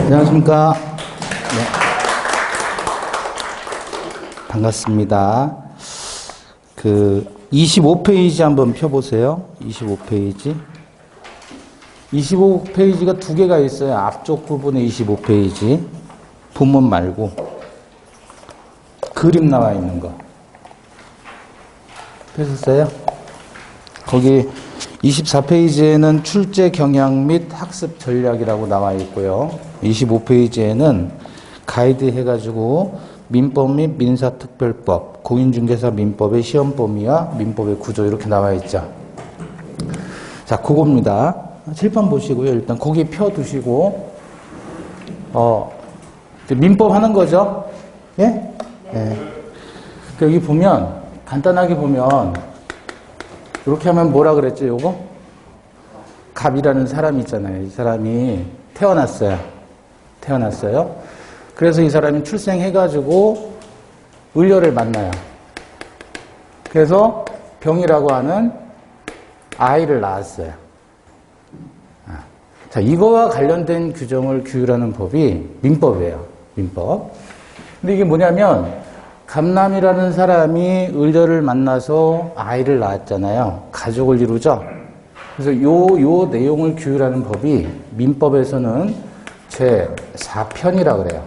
안녕하십니까. 네. 반갑습니다. 25페이지 한번 펴보세요. 25페이지. 25페이지가 두 개가 있어요. 앞쪽 부분에 25페이지. 본문 말고. 그림 나와 있는 거. 펴셨어요? 거기 24페이지에는 출제 경향 및 학습 전략이라고 나와 있고요. 25페이지에는 가이드 해가지고 민법 및 민사특별법, 공인중개사 민법의 시험 범위와 민법의 구조 이렇게 나와 있죠. 자, 그겁니다. 칠판 보시고요. 일단 거기 펴두시고 민법 하는 거죠. 예? 예. 여기 보면 간단하게 보면 이렇게 하면 뭐라 그랬죠, 요거? 갑이라는 사람이 있잖아요. 이 사람이 태어났어요. 그래서 이 사람이 출생해가지고 을려를 만나요. 그래서 병이라고 하는 아이를 낳았어요. 자, 이거와 관련된 규정을 규율하는 법이 민법이에요. 민법. 근데 이게 뭐냐면 갑남이라는 사람이 을려를 만나서 아이를 낳았잖아요. 가족을 이루죠. 그래서 요 내용을 규율하는 법이 민법에서는 제4편이라고 그래요.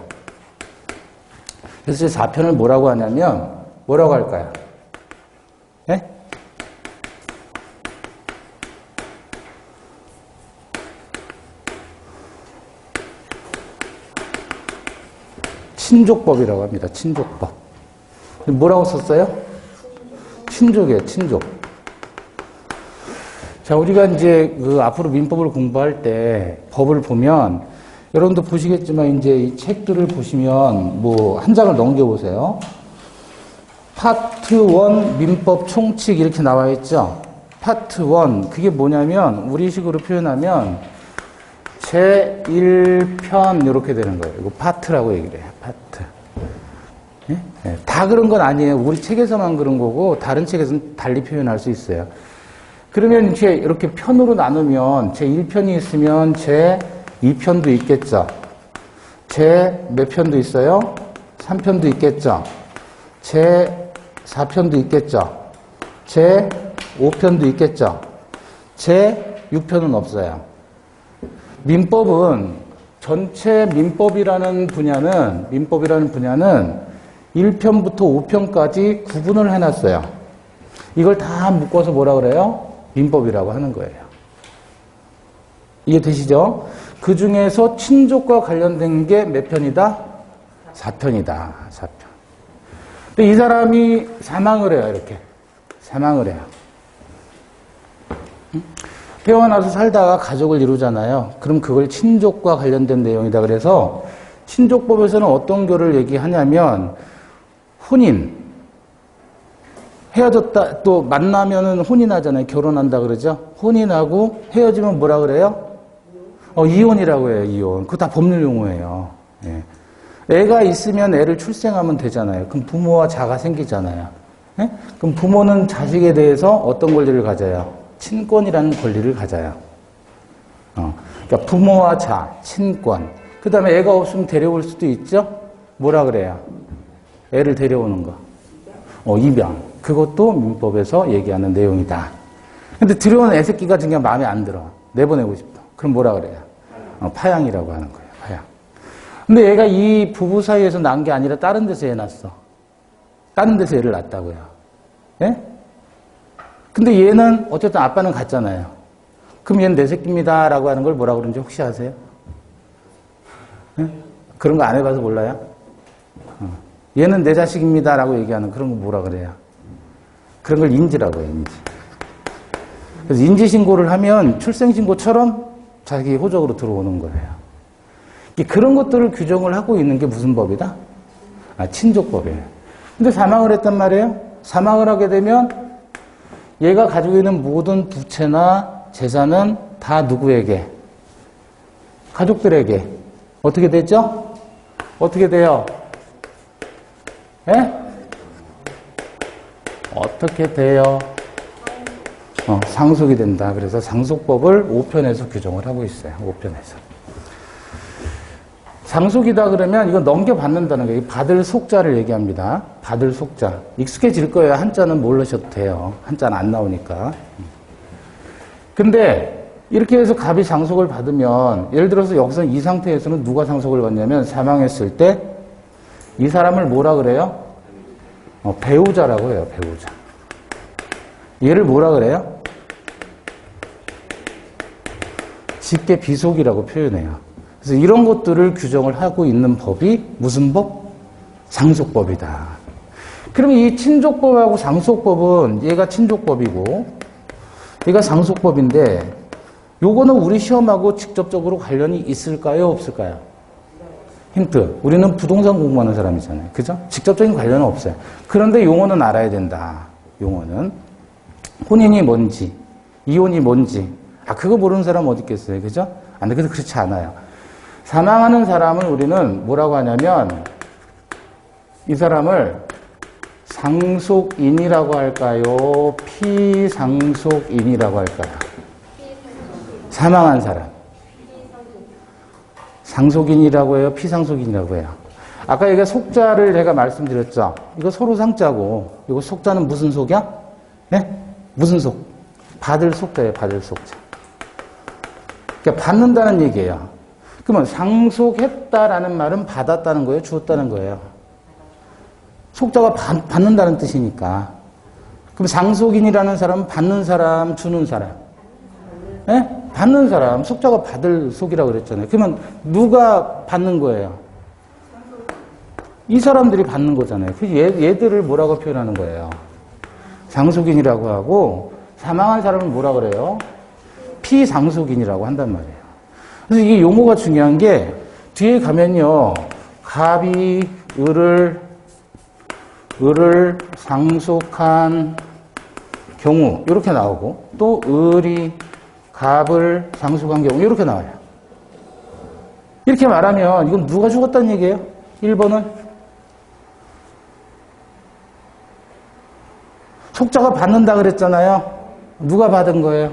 그래서 제4편을 뭐라고 하냐면 뭐라고 할까요? 예? 친족법이라고 합니다. 친족법. 뭐라고 썼어요? 친족이에요, 친족. 자, 우리가 이제 앞으로 민법을 공부할 때 법을 보면 여러분도 보시겠지만 이제 이 책들을 보시면 뭐 한 장을 넘겨보세요. 파트 1 민법 총칙 이렇게 나와 있죠. 파트 1 그게 뭐냐면 우리식으로 표현하면 제1편 이렇게 되는 거예요. 이거 파트라고 얘기를 해요. 파트. 예? 예, 다 그런 건 아니에요. 우리 책에서만 그런 거고 다른 책에서는 달리 표현할 수 있어요. 그러면 이제 이렇게 편으로 나누면 제1편이 있으면 제2편도 있겠죠. 제 몇 편도 있어요? 3편도 있겠죠. 제4편도 있겠죠. 제5편도 있겠죠. 제6편은 없어요. 민법은 전체 민법이라는 분야는 1편부터 5편까지 구분을 해놨어요. 이걸 다 묶어서 뭐라 그래요? 민법이라고 하는 거예요. 이해되시죠? 그 중에서 친족과 관련된 게 몇 편이다? 4편이다. 4편. 근데 이 사람이 사망을 해요. 이렇게. 사망을 해요. 태어나서 살다가 가족을 이루잖아요. 그럼 그걸 친족과 관련된 내용이다. 그래서 친족법에서는 어떤 거를 얘기하냐면 혼인, 헤어졌다, 또 만나면은 혼인하잖아요. 결혼한다 그러죠. 혼인하고 헤어지면 뭐라 그래요? 이혼이라고 해요. 이혼. 그거 다 법률 용어예요. 예. 애가 있으면 애를 출생하면 되잖아요. 그럼 부모와 자가 생기잖아요. 예? 그럼 부모는 자식에 대해서 어떤 권리를 가져요? 친권이라는 권리를 가져요. 그러니까 부모와 자, 친권. 그 다음에 애가 없으면 데려올 수도 있죠? 뭐라 그래요? 애를 데려오는 거. 입양. 그것도 민법에서 얘기하는 내용이다. 근데 들여온 애 새끼가 그냥 마음에 안 들어. 내보내고 싶다. 그럼 뭐라 그래요? 파양이라고 하는 거예요. 파양. 근데 얘가 이 부부 사이에서 난 게 아니라 다른 데서 애 낳았어. 다른 데서 애를 낳았다고요. 예? 근데 얘는 어쨌든 아빠는 갔잖아요. 그럼 얘는 내 새끼입니다 라고 하는 걸 뭐라 그러는지 혹시 아세요? 예? 그런 거 안 해봐서 몰라요? 얘는 내 자식입니다 라고 얘기하는 그런 거 뭐라 그래요? 그런 걸 인지라고 해요, 인지. 그래서 인지신고를 하면 출생신고처럼 자기 호적으로 들어오는 거예요. 그런 것들을 규정을 하고 있는 게 무슨 법이다? 친족법이에요. 근데 사망을 했단 말이에요? 사망을 하게 되면 얘가 가지고 있는 모든 부채나 재산은 다 누구에게? 가족들에게. 어떻게 되죠? 어떻게 돼요? 예? 어떻게 돼요? 상속이 된다. 그래서 상속법을 5편에서 규정을 하고 있어요. 5편에서. 상속이다 그러면 이거 넘겨받는다는 거예요. 받을 속자를 얘기합니다. 받을 속자. 익숙해질 거예요. 한자는 모르셔도 돼요. 한자는 안 나오니까. 근데 이렇게 해서 갑이 상속을 받으면 예를 들어서 여기서 이 상태에서는 누가 상속을 받냐면 사망했을 때 이 사람을 뭐라 그래요? 배우자라고 해요. 배우자. 얘를 뭐라 그래요? 직계 비속이라고 표현해요. 그래서 이런 것들을 규정을 하고 있는 법이 무슨 법? 상속법이다. 그러면 이 친족법하고 상속법은 얘가 친족법이고 얘가 상속법인데 요거는 우리 시험하고 직접적으로 관련이 있을까요? 없을까요? 힌트. 우리는 부동산 공부하는 사람이잖아요. 그죠? 직접적인 관련은 없어요. 그런데 용어는 알아야 된다. 용어는. 혼인이 뭔지, 이혼이 뭔지. 그거 모르는 사람 어디 있겠어요. 그죠? 근데 그렇지 않아요. 사망하는 사람을 우리는 뭐라고 하냐면 이 사람을 상속인이라고 할까요? 피상속인이라고 할까요? 사망한 사람. 상속인이라고 해요? 피상속인이라고 해요? 아까 여기 속자를 제가 말씀드렸죠? 이거 서로 상자고 이거 속자는 무슨 속이야? 네? 무슨 속? 받을 속자예요. 받을 속자. 그러니까 받는다는 얘기예요. 그러면 상속했다라는 말은 받았다는 거예요? 주었다는 거예요? 속자가 받는다는 뜻이니까. 그럼 상속인이라는 사람은 받는 사람, 주는 사람. 네? 받는 사람. 속자가 받을 속이라고 그랬잖아요. 그러면 누가 받는 거예요? 이 사람들이 받는 거잖아요. 얘들을 뭐라고 표현하는 거예요? 상속인이라고 하고 사망한 사람을 뭐라 그래요? 피상속인이라고 한단 말이에요. 그래서 이게 용어가 중요한 게 뒤에 가면요. 갑이 을을 상속한 경우 이렇게 나오고 또 을이 갑을 상속한 경우 이렇게 나와요. 이렇게 말하면 이건 누가 죽었다는 얘기예요? 1번은 속자가 받는다 그랬잖아요. 누가 받은 거예요?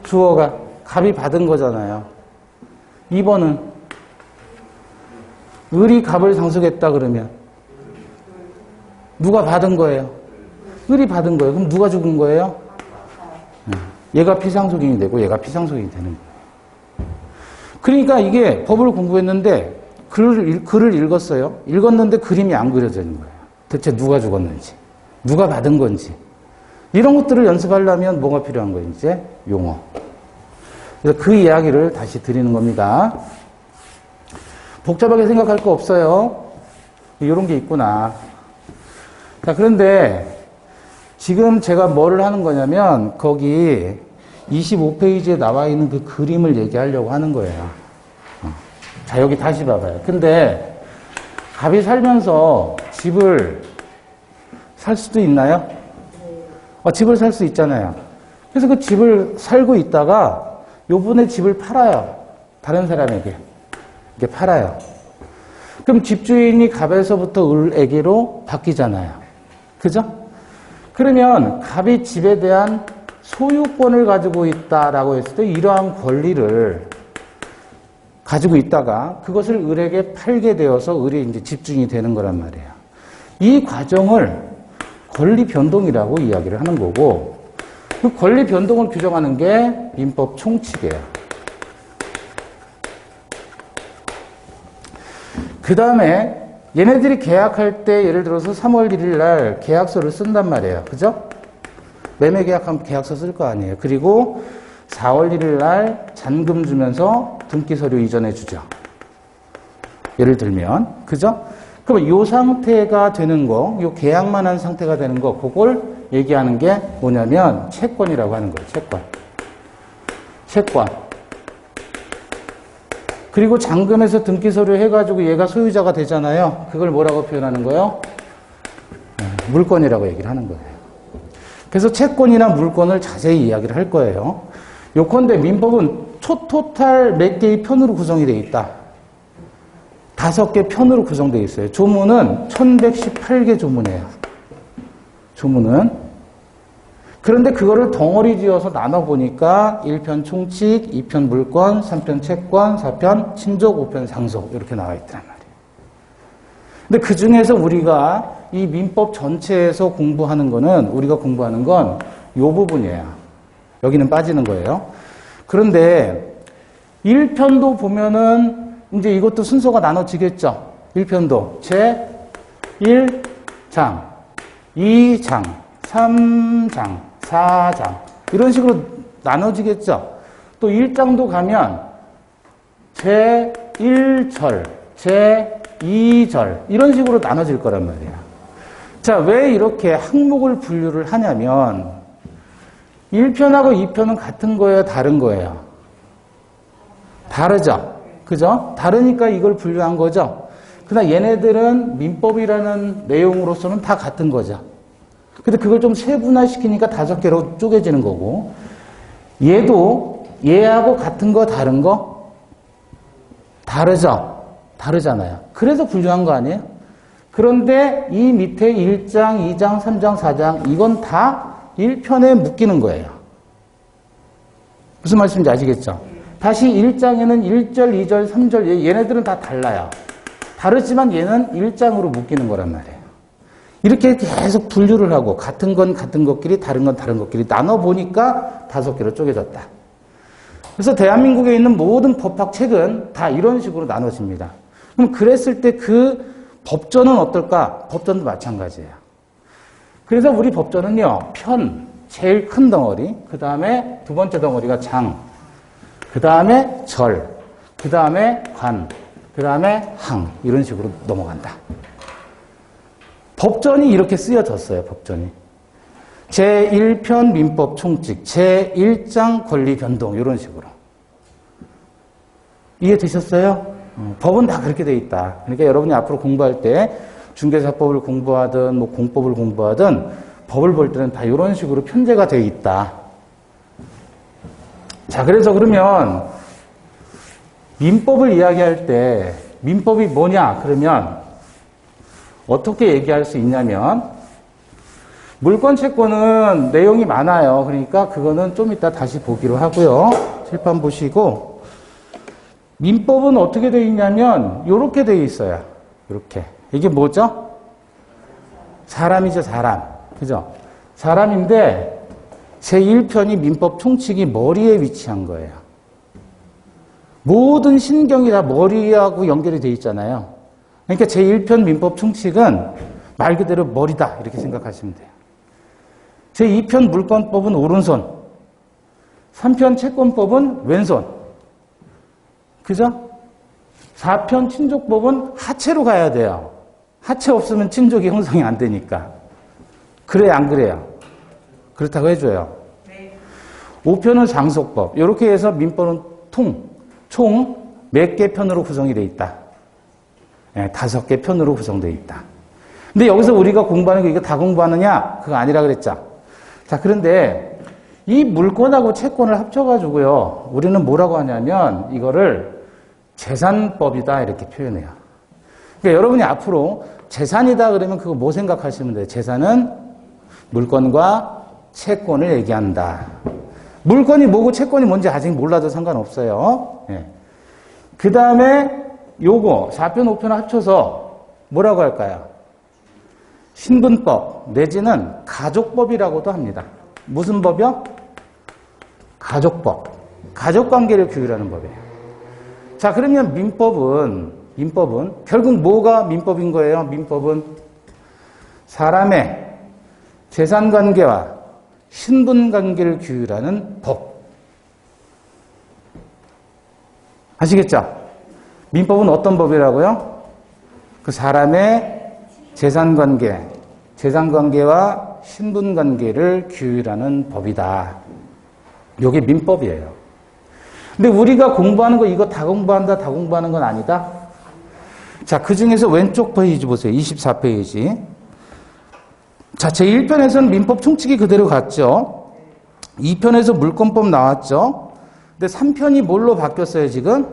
주어가. 갑이 받은 거잖아요. 2번은 을이 갑을 상속했다 그러면 누가 받은 거예요? 을이 받은 거예요. 그럼 누가 죽은 거예요? 얘가 피상속인이 되고 얘가 피상속인이 되는 거예요. 그러니까 이게 법을 공부했는데 글을 읽었어요. 읽었는데 그림이 안 그려져 있는 거예요. 대체 누가 죽었는지, 누가 받은 건지. 이런 것들을 연습하려면 뭐가 필요한 거예요? 이제 용어. 그래서 그 이야기를 다시 드리는 겁니다. 복잡하게 생각할 거 없어요. 이런 게 있구나. 자, 그런데 지금 제가 뭐를 하는 거냐면 거기 25페이지에 나와 있는 그 그림을 얘기하려고 하는 거예요. 자, 여기 다시 봐봐요. 근데 갑이 살면서 집을 살 수도 있나요? 집을 살 수 있잖아요. 그래서 그 집을 살고 있다가 요번에 집을 팔아요. 다른 사람에게. 이렇게 팔아요. 그럼 집주인이 갑에서부터 을에게로 바뀌잖아요. 그죠? 그러면 갑이 집에 대한 소유권을 가지고 있다라고 했을 때 이러한 권리를 가지고 있다가 그것을 을에게 팔게 되어서 을이 이제 집주인이 되는 거란 말이에요. 이 과정을 권리 변동이라고 이야기를 하는 거고 그 권리 변동을 규정하는 게 민법 총칙이에요. 그 다음에 얘네들이 계약할 때 예를 들어서 3월 1일 날 계약서를 쓴단 말이에요. 그죠? 매매 계약하면 계약서 쓸 거 아니에요. 그리고 4월 1일 날 잔금 주면서 등기 서류 이전해 주죠. 예를 들면. 그죠? 그럼 이 상태가 되는 거, 이 계약만 한 상태가 되는 거, 그걸 얘기하는 게 뭐냐면 채권이라고 하는 거예요. 채권. 채권. 그리고 잔금에서 등기 서류 해가지고 얘가 소유자가 되잖아요. 그걸 뭐라고 표현하는 거예요? 물권이라고 얘기를 하는 거예요. 그래서 채권이나 물권을 자세히 이야기를 할 거예요. 요컨대 민법은 토탈 몇 개의 편으로 구성이 되어 있다. 5개 편으로 구성되어 있어요. 조문은 1118개 조문이에요. 조문은. 그런데 그거를 덩어리 지어서 나눠보니까 1편 총칙, 2편 물권, 3편 채권, 4편 친족, 5편 상속 이렇게 나와 있단 말이에요. 근데 그 중에서 우리가 이 민법 전체에서 공부하는 거는 우리가 공부하는 건 이 부분이에요. 여기는 빠지는 거예요. 그런데 1편도 보면은 이제 이것도 순서가 나눠지겠죠. 1편도 제 1장, 2장, 3장, 4장 이런 식으로 나눠지겠죠. 또 1장도 가면 제 1절, 제 2절 이런 식으로 나눠질 거란 말이에요. 자, 왜 이렇게 항목을 분류를 하냐면 1편하고 2편은 같은 거예요, 다른 거예요? 다르죠? 그죠? 다르니까 이걸 분류한 거죠? 그러나 얘네들은 민법이라는 내용으로서는 다 같은 거죠. 근데 그걸 좀 세분화시키니까 5개로 쪼개지는 거고, 얘도 얘하고 같은 거 다른 거? 다르죠? 다르잖아요. 그래서 분류한 거 아니에요? 그런데 이 밑에 1장, 2장, 3장, 4장 이건 다 1편에 묶이는 거예요. 무슨 말씀인지 아시겠죠? 다시 1장에는 1절, 2절, 3절 얘네들은 다 달라요. 다르지만 얘는 1장으로 묶이는 거란 말이에요. 이렇게 계속 분류를 하고 같은 건 같은 것끼리 다른 건 다른 것끼리 나눠보니까 5개로 쪼개졌다. 그래서 대한민국에 있는 모든 법학책은 다 이런 식으로 나눠집니다. 그럼 그랬을 때 그 법전은 어떨까? 법전도 마찬가지예요. 그래서 우리 법전은요, 편, 제일 큰 덩어리, 그 다음에 두 번째 덩어리가 장, 그 다음에 절, 그 다음에 관, 그 다음에 항, 이런 식으로 넘어간다. 법전이 이렇게 쓰여졌어요, 법전이. 제1편 민법 총칙, 제1장 권리 변동, 이런 식으로. 이해되셨어요? 법은 다 그렇게 돼 있다. 그러니까 여러분이 앞으로 공부할 때 중개사법을 공부하든 뭐 공법을 공부하든 법을 볼 때는 다 이런 식으로 편제가 돼 있다. 자, 그래서 그러면 민법을 이야기할 때 민법이 뭐냐? 그러면 어떻게 얘기할 수 있냐면 물권 채권은 내용이 많아요. 그러니까 그거는 좀 이따 다시 보기로 하고요. 칠판 보시고 민법은 어떻게 되어 있냐면 이렇게 되어 있어요. 이렇게. 이게 뭐죠? 사람이죠, 사람. 그죠? 사람인데 제1편이 민법 총칙이 머리에 위치한 거예요. 모든 신경이 다 머리하고 연결이 되어 있잖아요. 그러니까 제1편 민법 총칙은 말 그대로 머리다 이렇게 생각하시면 돼요. 제2편 물권법은 오른손, 3편 채권법은 왼손, 그죠? 4편 친족법은 하체로 가야 돼요. 하체 없으면 친족이 형성이 안 되니까. 그래요, 안 그래요? 그렇다고 해줘요. 5편은 상속법. 이렇게 해서 민법은 총 몇 개 편으로 구성이 되어 있다. 네, 5개 편으로 구성되어 있다. 근데 여기서 우리가 공부하는 거 이거 다 공부하느냐? 그거 아니라 그랬죠. 자, 그런데 이 물권하고 채권을 합쳐가지고요. 우리는 뭐라고 하냐면 이거를 재산법이다 이렇게 표현해요. 그러니까 여러분이 앞으로 재산이다 그러면 그거 뭐 생각하시면 돼요? 재산은 물권과 채권을 얘기한다. 물권이 뭐고 채권이 뭔지 아직 몰라도 상관없어요. 네. 그 다음에 요거 4편, 5편 합쳐서 뭐라고 할까요? 신분법 내지는 가족법이라고도 합니다. 무슨 법이요? 가족법. 가족관계를 규율하는 법이에요. 자, 그러면 민법은 결국 뭐가 민법인 거예요? 민법은 사람의 재산관계와 신분관계를 규율하는 법. 아시겠죠? 민법은 어떤 법이라고요? 그 사람의 재산관계와 신분관계를 규율하는 법이다. 이게 민법이에요. 근데 우리가 공부하는 거 이거 다 공부하는 건 아니다. 자, 그 중에서 왼쪽 페이지 보세요. 24페이지. 자, 제1편에서는 민법 총칙이 그대로 갔죠. 2편에서 물권법 나왔죠. 근데 3편이 뭘로 바뀌었어요, 지금?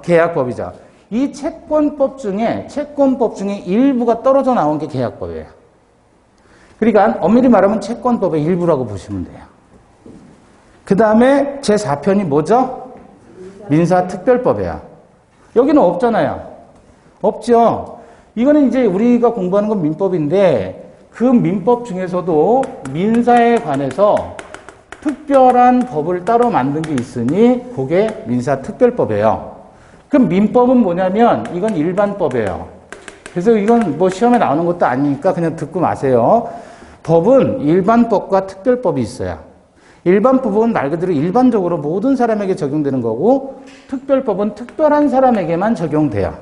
계약법이죠. 이 채권법 중에 일부가 떨어져 나온 게 계약법이에요. 그러니까 엄밀히 말하면 채권법의 일부라고 보시면 돼요. 그 다음에 제4편이 뭐죠? 민사특별법이에요. 여기는 없잖아요. 없죠. 이거는 이제 우리가 공부하는 건 민법인데 그 민법 중에서도 민사에 관해서 특별한 법을 따로 만든 게 있으니 그게 민사특별법이에요. 그럼 민법은 뭐냐면 이건 일반법이에요. 그래서 이건 뭐 시험에 나오는 것도 아니니까 그냥 듣고 마세요. 법은 일반법과 특별법이 있어요. 일반법은 말 그대로 일반적으로 모든 사람에게 적용되는 거고 특별법은 특별한 사람에게만 적용돼요.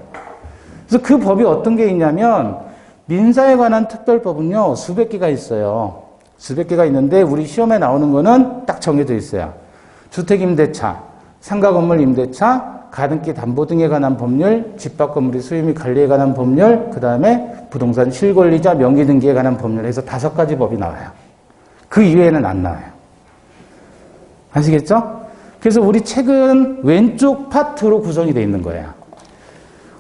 그래서 그 법이 어떤 게 있냐면 민사에 관한 특별법은요. 수백 개가 있어요. 수백 개가 있는데 우리 시험에 나오는 거는 딱 정해져 있어요. 주택임대차, 상가건물 임대차, 가등기 담보 등에 관한 법률, 집합 건물의 수요 및 관리에 관한 법률, 그 다음에 부동산 실권리자 명의 등기에 관한 법률 해서 5가지 법이 나와요. 그 이외에는 안 나와요. 아시겠죠? 그래서 우리 책은 왼쪽 파트로 구성이 되어 있는 거예요.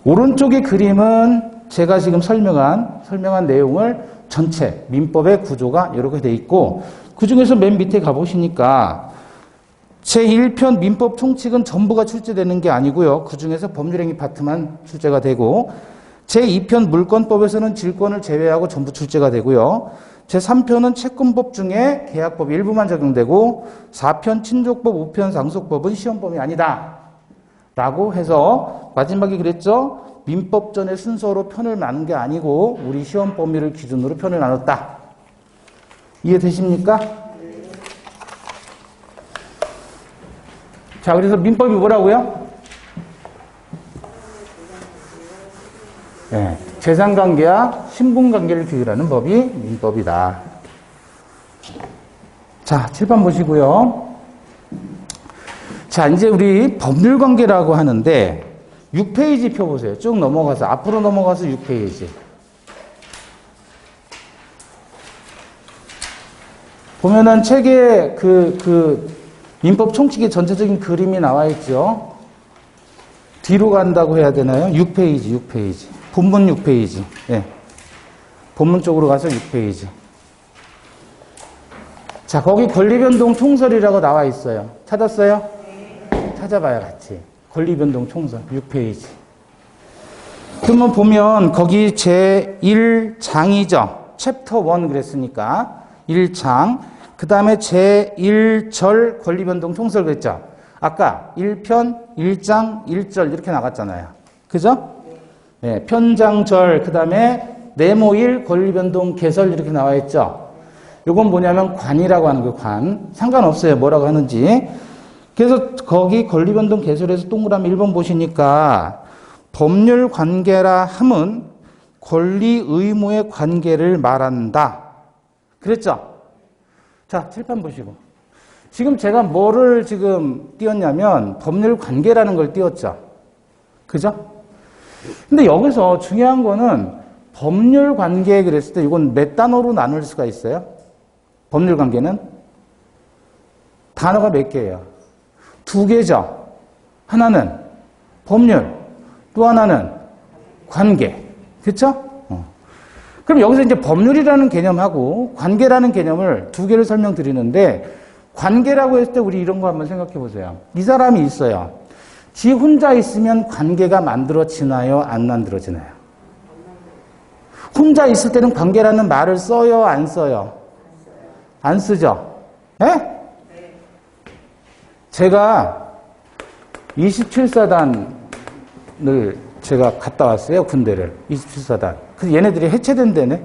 오른쪽의 그림은 제가 지금 설명한 내용을 전체 민법의 구조가 이렇게 되어 있고 그 중에서 맨 밑에 가보시니까 제1편 민법 총칙은 전부가 출제되는 게 아니고요. 그 중에서 법률행위 파트만 출제가 되고 제2편 물권법에서는 질권을 제외하고 전부 출제가 되고요. 제3편은 채권법 중에 계약법 일부만 적용되고 4편 친족법, 5편 상속법은 시험법이 아니다. 라고 해서 마지막에 그랬죠. 민법전의 순서로 편을 나눈 게 아니고 우리 시험 범위를 기준으로 편을 나눴다. 이해되십니까? 자, 그래서 민법이 뭐라고요? 네, 재산관계와 신분관계를 규율하는 법이 민법이다. 자, 칠판 보시고요. 자, 이제 우리 법률관계라고 하는데 6페이지 표 보세요. 쭉 넘어가서 앞으로 넘어가서 6페이지. 보면은 책에 민법 총칙의 전체적인 그림이 나와 있죠. 뒤로 간다고 해야 되나요? 6페이지. 본문 6페이지. 예. 본문 쪽으로 가서 6페이지. 자, 거기 권리변동 총설이라고 나와 있어요. 찾았어요? 찾아봐요, 같이. 권리변동 총설 6페이지. 그러면 보면 거기 제1장이죠. 챕터 1 그랬으니까 1장. 그 다음에 제1절 권리변동 총설 그랬죠. 아까 1편, 1장, 1절 이렇게 나갔잖아요. 그죠? 네, 편장절, 그 다음에 네모1 권리변동 개설 이렇게 나와 있죠. 요건 뭐냐면 관이라고 하는 거 관. 상관없어요. 뭐라고 하는지. 그래서 거기 권리변동 개설에서 동그라미 1번 보시니까 법률 관계라 함은 권리 의무의 관계를 말한다. 그랬죠? 자, 칠판 보시고. 지금 제가 뭐를 지금 띄웠냐면 법률 관계라는 걸 띄웠죠. 그죠? 근데 여기서 중요한 거는 법률 관계 그랬을 때 이건 몇 단어로 나눌 수가 있어요? 법률 관계는? 단어가 몇 개예요? 2개죠. 하나는 법률, 또 하나는 관계. 그렇죠? 그럼 여기서 이제 법률이라는 개념하고 관계라는 개념을 2개를 설명드리는데 관계라고 했을 때 우리 이런 거 한번 생각해 보세요. 이 사람이 있어요. 지 혼자 있으면 관계가 만들어지나요? 안 만들어지나요? 혼자 있을 때는 관계라는 말을 써요? 안 써요? 안 쓰죠? 예? 제가 27사단을 제가 갔다 왔어요. 군대를. 27사단. 그래서 얘네들이 해체된대네.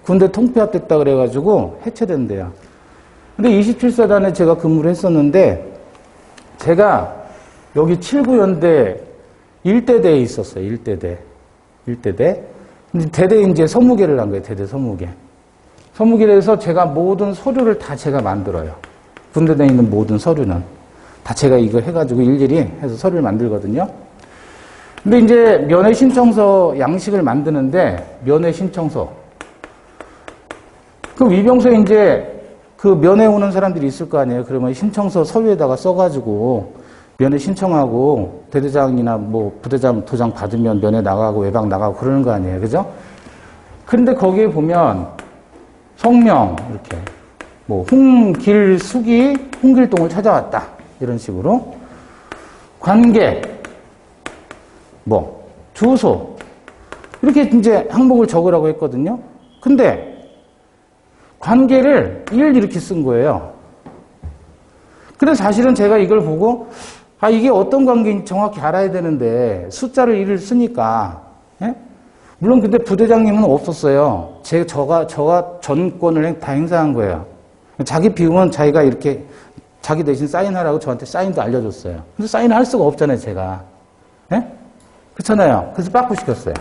군대 통폐합됐다 그래가지고 해체된대요. 근데 27사단에 제가 근무를 했었는데 제가 여기 79연대 1대대에 있었어요. 1대대. 근데 대대 이제 서무계를 한 거예요. 대대 서무계. 서무계를 해서 제가 모든 서류를 다 제가 만들어요. 군대 내에 있는 모든 서류는. 다 제가 이거 해가지고 일일이 해서 서류를 만들거든요. 근데 이제 면회 신청서 양식을 만드는데 면회 신청서. 그럼 위병소에 이제 그 면회 오는 사람들이 있을 거 아니에요. 그러면 신청서 서류에다가 써가지고 면회 신청하고 대대장이나 뭐 부대장 도장 받으면 면회 나가고 외박 나가고 그러는 거 아니에요. 그죠? 그런데 거기에 보면 성명, 이렇게. 뭐, 홍길숙이 홍길동을 찾아왔다. 이런 식으로. 관계, 뭐, 주소. 이렇게 이제 항목을 적으라고 했거든요. 근데, 관계를 1 이렇게 쓴 거예요. 그래서 사실은 제가 이걸 보고, 아, 이게 어떤 관계인지 정확히 알아야 되는데, 숫자를 1을 쓰니까, 예? 물론 근데 부대장님은 없었어요. 저가 전권을 다 행사한 거예요. 자기 비우면 자기가 이렇게 자기 대신 사인하라고 저한테 사인도 알려줬어요. 근데 사인을 할 수가 없잖아요, 제가. 예? 그렇잖아요. 그래서 빠꾸시켰어요.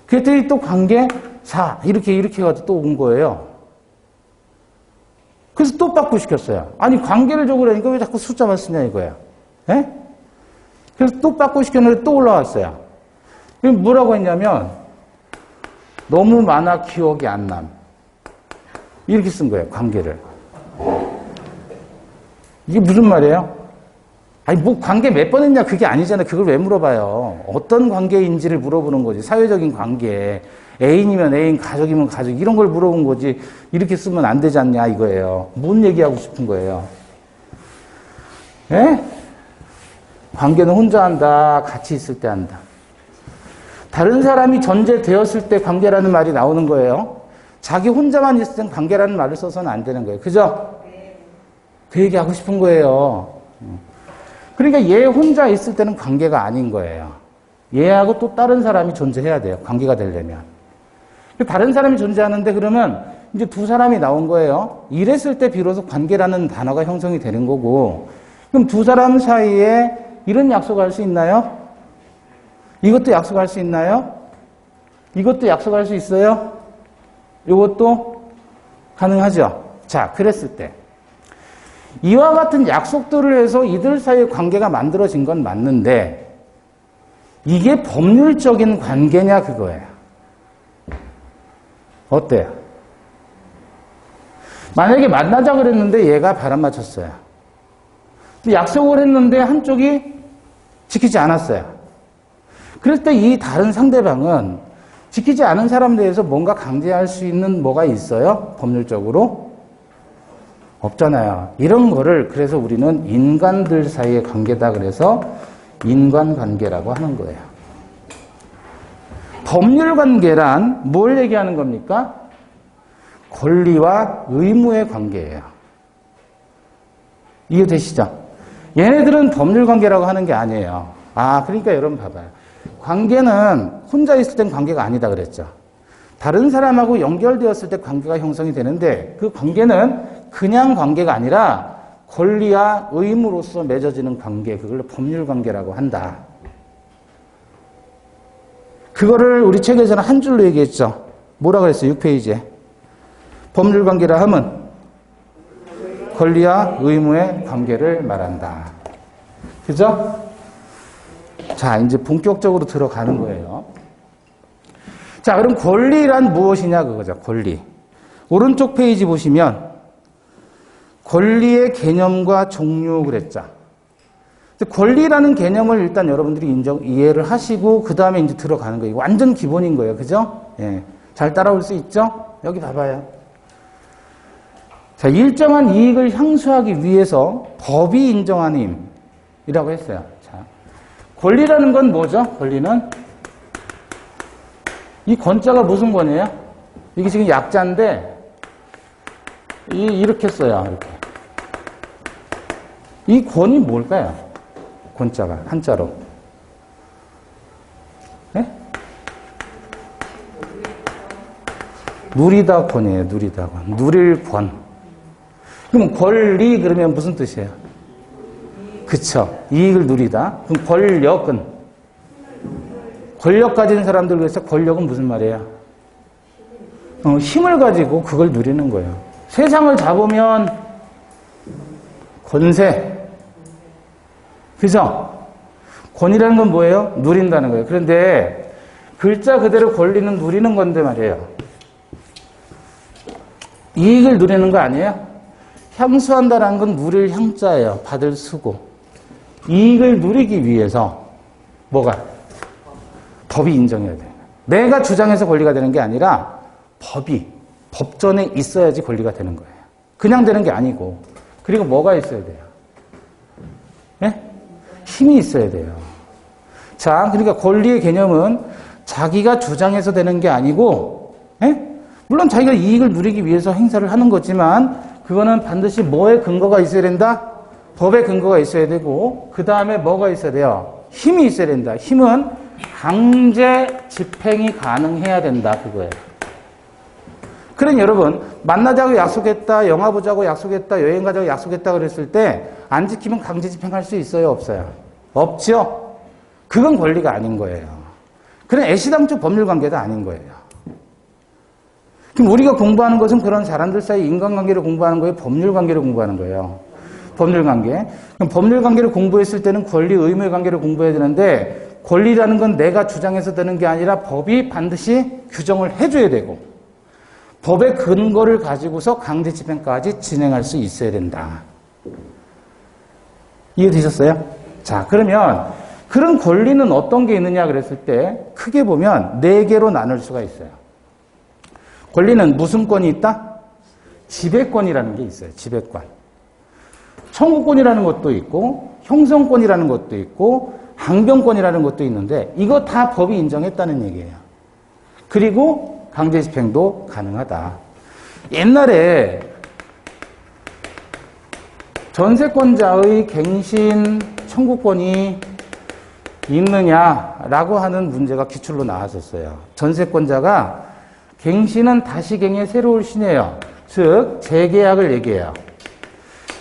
그랬더니 또 관계 4 이렇게 해가지고 또 온 거예요. 그래서 또 빠꾸시켰어요. 아니 관계를 적으라니까 왜 자꾸 숫자만 쓰냐 이거예요. 예? 그래서 또 빠꾸시켰는데 또 올라왔어요. 뭐라고 했냐면 너무 많아 기억이 안 남. 이렇게 쓴 거예요. 관계를. 이게 무슨 말이에요? 아니 뭐 관계 몇 번 했냐 그게 아니잖아요. 그걸 왜 물어봐요. 어떤 관계인지를 물어보는 거지. 사회적인 관계. 애인이면 애인, 가족이면 가족 이런 걸 물어본 거지. 이렇게 쓰면 안 되지 않냐 이거예요. 뭔 얘기하고 싶은 거예요. 예? 관계는 혼자 한다. 같이 있을 때 한다. 다른 사람이 존재되었을 때 관계라는 말이 나오는 거예요. 자기 혼자만 있을 땐 관계라는 말을 써서는 안 되는 거예요. 그죠? 그 얘기하고 싶은 거예요. 그러니까 얘 혼자 있을 때는 관계가 아닌 거예요. 얘하고 또 다른 사람이 존재해야 돼요. 관계가 되려면. 다른 사람이 존재하는데 그러면 이제 두 사람이 나온 거예요. 이랬을 때 비로소 관계라는 단어가 형성이 되는 거고 그럼 두 사람 사이에 이런 약속할 수 있나요? 이것도 약속할 수 있나요? 이것도 약속할 수 있어요? 이것도 가능하죠. 자, 그랬을 때 이와 같은 약속들을 해서 이들 사이의 관계가 만들어진 건 맞는데 이게 법률적인 관계냐 그거예요. 어때요? 만약에 만나자 그랬는데 얘가 바람 맞췄어요. 약속을 했는데 한쪽이 지키지 않았어요. 그럴 때 이 다른 상대방은 지키지 않은 사람에 대해서 뭔가 강제할 수 있는 뭐가 있어요? 법률적으로? 없잖아요. 이런 거를 그래서 우리는 인간들 사이의 관계다 그래서 인간관계라고 하는 거예요. 법률관계란 뭘 얘기하는 겁니까? 권리와 의무의 관계예요. 이해되시죠? 얘네들은 법률관계라고 하는 게 아니에요. 아, 그러니까 여러분 봐봐요. 관계는 혼자 있을 땐 관계가 아니다 그랬죠. 다른 사람하고 연결되었을 때 관계가 형성이 되는데 그 관계는 그냥 관계가 아니라 권리와 의무로서 맺어지는 관계, 그걸로 법률관계라고 한다. 그거를 우리 책에서는 한 줄로 얘기했죠. 뭐라 그랬어요? 6페이지에. 법률관계라 하면 권리와 의무의 관계를 말한다. 그죠? 자, 이제 본격적으로 들어가는 거예요. 자, 그럼 권리란 무엇이냐 그거죠. 권리. 오른쪽 페이지 보시면 권리의 개념과 종류 그랬죠. 권리라는 개념을 일단 여러분들이 이해를 하시고 그 다음에 이제 들어가는 거예요. 완전 기본인 거예요. 그죠? 예. 잘 따라올 수 있죠? 여기 봐봐요. 자, 일정한 이익을 향수하기 위해서 법이 인정한 힘이라고 했어요. 자, 권리라는 건 뭐죠? 권리는 이 권자가 무슨 권이에요? 이게 지금 약자인데 이렇게 써요. 이렇게. 이 권이 뭘까요? 권자가 한자로. 네? 누리다 권이에요. 누리다 권. 누릴 권. 그럼 권리 그러면 무슨 뜻이에요? 그쵸. 이익을 누리다. 그럼 권력은? 권력 가진 사람들 위해서 권력은 무슨 말이에요? 힘을 가지고 그걸 누리는 거예요. 세상을 잡으면 권세. 그죠? 권이라는 건 뭐예요? 누린다는 거예요. 그런데 글자 그대로 권리는 누리는 건데 말이에요. 이익을 누리는 거 아니에요? 향수한다라는 건 누릴 향자예요. 받을 수고. 이익을 누리기 위해서 뭐가? 법이 인정해야 돼요. 내가 주장해서 권리가 되는 게 아니라 법이 법전에 있어야지 권리가 되는 거예요. 그냥 되는 게 아니고. 그리고 뭐가 있어야 돼요? 예? 힘이 있어야 돼요. 자, 그러니까 권리의 개념은 자기가 주장해서 되는 게 아니고, 예? 물론 자기가 이익을 누리기 위해서 행사를 하는 거지만, 그거는 반드시 뭐에 근거가 있어야 된다? 법에 근거가 있어야 되고, 그 다음에 뭐가 있어야 돼요? 힘이 있어야 된다. 힘은 강제 집행이 가능해야 된다. 그거예요. 그러니 여러분, 만나자고 약속했다, 영화 보자고 약속했다, 여행 가자고 약속했다 그랬을 때 안 지키면 강제 집행할 수 있어요? 없어요? 없죠? 그건 권리가 아닌 거예요. 그런 애시당초 법률관계도 아닌 거예요. 그럼 우리가 공부하는 것은 그런 사람들 사이 인간관계를 공부하는 거예요? 법률관계를 공부하는 거예요? 법률관계. 그럼 법률관계를 공부했을 때는 권리, 의무의 관계를 공부해야 되는데 권리라는 건 내가 주장해서 되는 게 아니라 법이 반드시 규정을 해줘야 되고 법의 근거를 가지고서 강제 집행까지 진행할 수 있어야 된다. 이해되셨어요? 자, 그러면 그런 권리는 어떤 게 있느냐 그랬을 때 크게 보면 4개로 나눌 수가 있어요. 권리는 무슨 권이 있다? 지배권이라는 게 있어요. 지배권. 청구권이라는 것도 있고 형성권이라는 것도 있고 항변권이라는 것도 있는데 이거 다 법이 인정했다는 얘기예요. 그리고 강제 집행도 가능하다. 옛날에 전세권자의 갱신 청구권이 있느냐라고 하는 문제가 기출로 나왔었어요. 전세권자가 갱신은 다시갱의 새로운 신이에요. 즉 재계약을 얘기해요.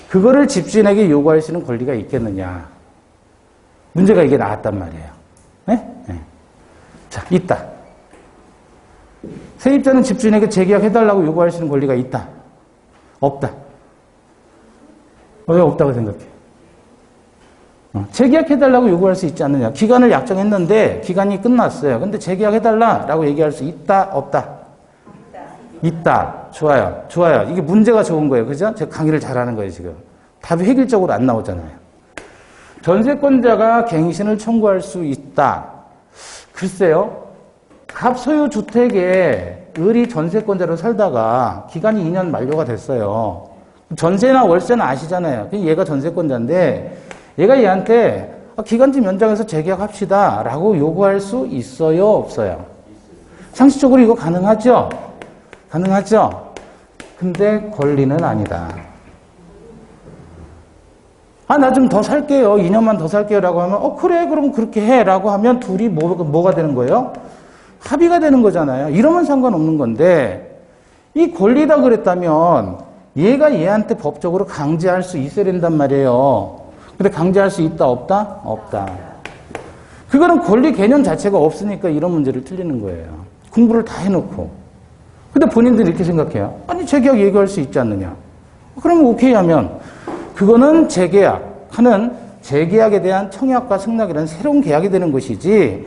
그거를 집주인에게 요구할 수 있는 권리가 있겠느냐. 문제가 이게 나왔단 말이에요. 네? 네. 자, 있다. 세입자는 집주인에게 재계약해달라고 요구할 수 있는 권리가 있다. 없다. 왜 없다고 생각해? 재계약해달라고 요구할 수 있지 않느냐. 기간을 약정했는데 기간이 끝났어요. 근데 재계약해달라고 얘기할 수 있다, 없다? 있다. 좋아요. 좋아요. 이게 문제가 좋은 거예요. 그죠? 제가 강의를 잘하는 거예요, 지금. 답이 획일적으로 안 나오잖아요. 전세권자가 갱신을 청구할 수 있다. 글쎄요. 갑소유 주택에 을이 전세권자로 살다가 기간이 2년 만료가 됐어요. 전세나 월세는 아시잖아요. 얘가 전세권자인데 얘가 얘한테 기간좀 연장해서 재계약합시다 라고 요구할 수 있어요? 없어요? 상식적으로 이거 가능하죠? 가능하죠? 근데 권리는 아니다. 나 좀 더 살게요. 2년만 더 살게요. 라고 하면, 그래, 그럼 그렇게 해. 라고 하면 둘이 뭐가 되는 거예요? 합의가 되는 거잖아요. 이러면 상관없는 건데, 이 권리다 그랬다면, 얘가 얘한테 법적으로 강제할 수 있어야 된단 말이에요. 근데 강제할 수 있다, 없다? 없다. 그거는 권리 개념 자체가 없으니까 이런 문제를 틀리는 거예요. 공부를 다 해놓고. 근데 본인들이 이렇게 생각해요. 아니, 재계약 얘기할 수 있지 않느냐. 그러면 오케이 하면, 그거는 재계약하는 재계약에 대한 청약과 승낙이라는 새로운 계약이 되는 것이지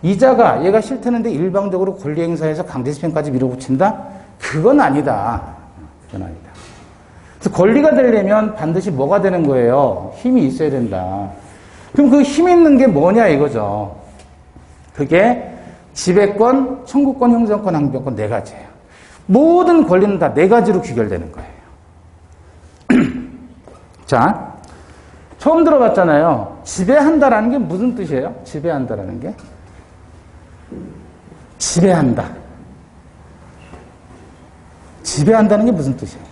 이자가 얘가 싫다는데 일방적으로 권리 행사해서 강제 집행까지 밀어붙인다? 그건 아니다. 그건 아니다. 그래서 권리가 되려면 반드시 뭐가 되는 거예요? 힘이 있어야 된다. 그럼 그 힘 있는 게 뭐냐 이거죠. 그게 지배권, 청구권, 형성권, 항변권 4가지예요. 모든 권리는 다 4가지로 귀결되는 거예요. 자, 처음 들어봤잖아요. 지배한다라는 게 무슨 뜻이에요? 지배한다라는 게? 지배한다. 지배한다는 게 무슨 뜻이에요?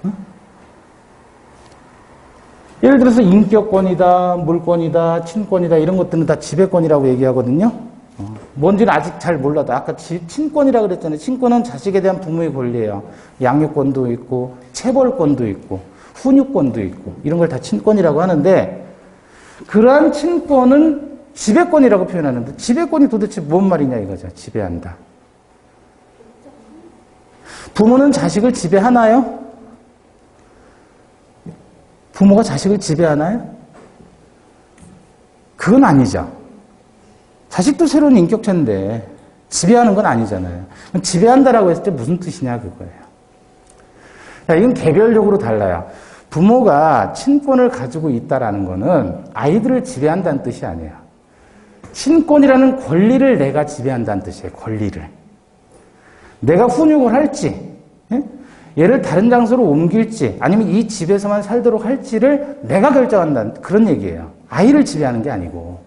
응? 예를 들어서 인격권이다, 물권이다, 친권이다 이런 것들은 다 지배권이라고 얘기하거든요. 뭔지는 아직 잘 몰라도 아까 친권이라고 그랬잖아요. 친권은 자식에 대한 부모의 권리예요. 양육권도 있고 체벌권도 있고 훈육권도 있고 이런 걸 다 친권이라고 하는데 그러한 친권은 지배권이라고 표현하는데 지배권이 도대체 뭔 말이냐 이거죠. 지배한다. 부모는 자식을 지배하나요? 부모가 자식을 지배하나요? 그건 아니죠. 자식도 새로운 인격체인데 지배하는 건 아니잖아요. 지배한다라고 했을 때 무슨 뜻이냐 그거예요. 자, 이건 개별적으로 달라요. 부모가 친권을 가지고 있다라는 거는 아이들을 지배한다는 뜻이 아니에요. 친권이라는 권리를 내가 지배한다는 뜻이에요. 권리를. 내가 훈육을 할지, 예? 얘를 다른 장소로 옮길지, 아니면 이 집에서만 살도록 할지를 내가 결정한다는 그런 얘기예요. 아이를 지배하는 게 아니고.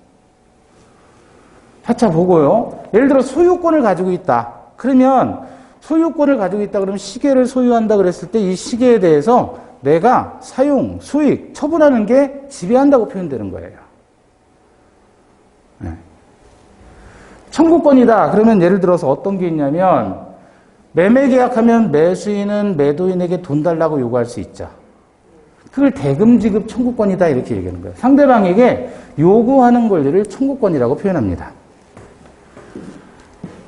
차차 보고요. 예를 들어 소유권을 가지고 있다. 그러면 소유권을 가지고 있다 그러면 시계를 소유한다 그랬을 때 이 시계에 대해서 내가 사용, 수익, 처분하는 게 지배한다고 표현되는 거예요. 네. 청구권이다. 그러면 예를 들어서 어떤 게 있냐면 매매 계약하면 매수인은 매도인에게 돈 달라고 요구할 수 있죠. 그걸 대금 지급 청구권이다 이렇게 얘기하는 거예요. 상대방에게 요구하는 권리를 청구권이라고 표현합니다.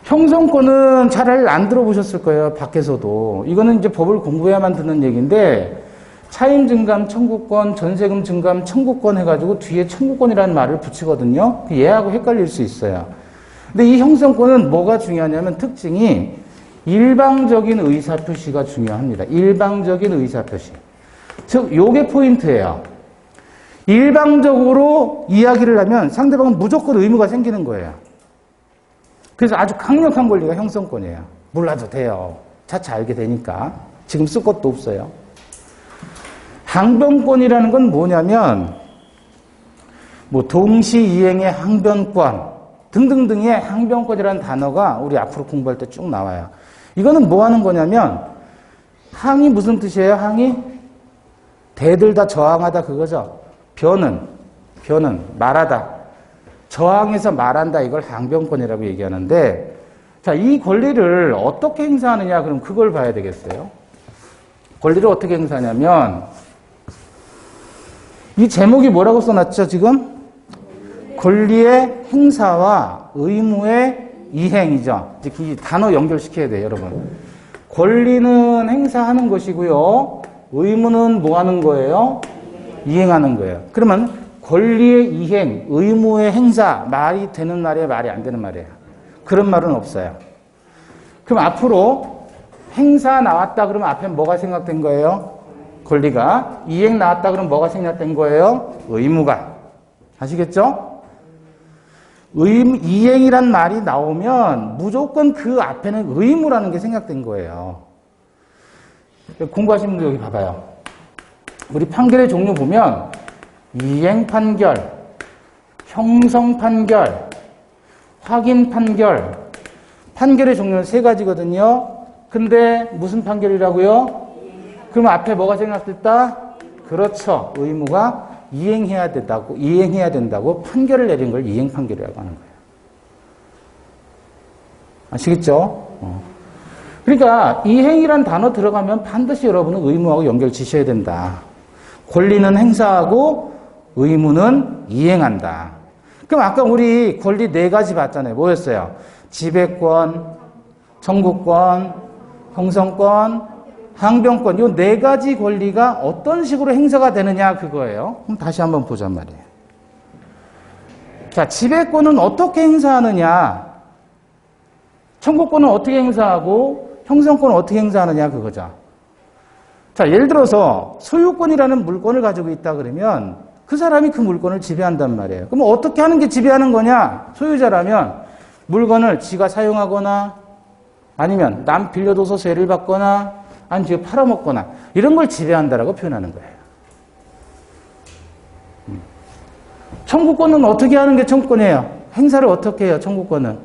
형성권은 잘 안 들어보셨을 거예요. 밖에서도. 이거는 이제 법을 공부해야만 듣는 얘기인데 차임 증감 청구권, 전세금 증감 청구권 해가지고 뒤에 청구권이라는 말을 붙이거든요. 얘하고 헷갈릴 수 있어요. 근데 이 형성권은 뭐가 중요하냐면 특징이 일방적인 의사표시가 중요합니다. 일방적인 의사표시. 즉, 요게 포인트예요. 일방적으로 이야기를 하면 상대방은 무조건 의무가 생기는 거예요. 그래서 아주 강력한 권리가 형성권이에요. 몰라도 돼요. 차차 알게 되니까. 지금 쓸 것도 없어요. 항변권이라는 건 뭐냐면 뭐 동시이행의 항변권 등등등의 항변권이라는 단어가 우리 앞으로 공부할 때 쭉 나와요. 이거는 뭐 하는 거냐면 항이 무슨 뜻이에요? 항이 대들 다 저항하다 그거죠. 변은 말하다. 저항해서 말한다. 이걸 항변권이라고 얘기하는데 자, 이 권리를 어떻게 행사하느냐 그럼 그걸 봐야 되겠어요. 권리를 어떻게 행사하냐면 이 제목이 뭐라고 써놨죠 지금? 권리의 행사와 의무의 이행이죠. 이 단어 연결시켜야 돼요 여러분. 권리는 행사하는 것이고요. 의무는 뭐 하는 거예요? 이행하는 거예요. 그러면 권리의 이행, 의무의 행사 말이 되는 말이에요? 말이 안 되는 말이에요? 그런 말은 없어요. 그럼 앞으로 행사 나왔다 그러면 앞에 뭐가 생각된 거예요? 권리가. 이행 나왔다 그러면 뭐가 생략된 거예요? 의무가. 아시겠죠? 이행이란 말이 나오면 무조건 그 앞에는 의무라는 게 생략된 거예요. 공부하신 분들 여기 봐봐요. 우리 판결의 종류 보면 이행 판결, 형성 판결, 확인 판결, 판결의 종류는 세 가지거든요. 근데 무슨 판결이라고요? 그럼 앞에 뭐가 생략됐다? 그렇죠. 의무가 이행해야 된다고 판결을 내린 걸 이행 판결이라고 하는 거예요. 아시겠죠? 그러니까 이행이란 단어 들어가면 반드시 여러분은 의무하고 연결 지셔야 된다. 권리는 행사하고 의무는 이행한다. 그럼 아까 우리 권리 네 가지 봤잖아요. 뭐였어요? 지배권, 청구권, 형성권, 항변권. 이 네 가지 권리가 어떤 식으로 행사가 되느냐 그거예요. 그럼 다시 한번 보자 말이에요. 자, 지배권은 어떻게 행사하느냐? 청구권은 어떻게 행사하고 형성권은 어떻게 행사하느냐 그거죠. 자, 예를 들어서 소유권이라는 물건을 가지고 있다 그러면 그 사람이 그 물건을 지배한단 말이에요. 그럼 어떻게 하는 게 지배하는 거냐? 소유자라면 물건을 지가 사용하거나 아니면 남 빌려줘서 세를 받거나 아니면 지가 팔아먹거나 이런 걸 지배한다라고 표현하는 거예요. 청구권은 어떻게 하는 게 청구권이에요? 행사를 어떻게 해요? 청구권은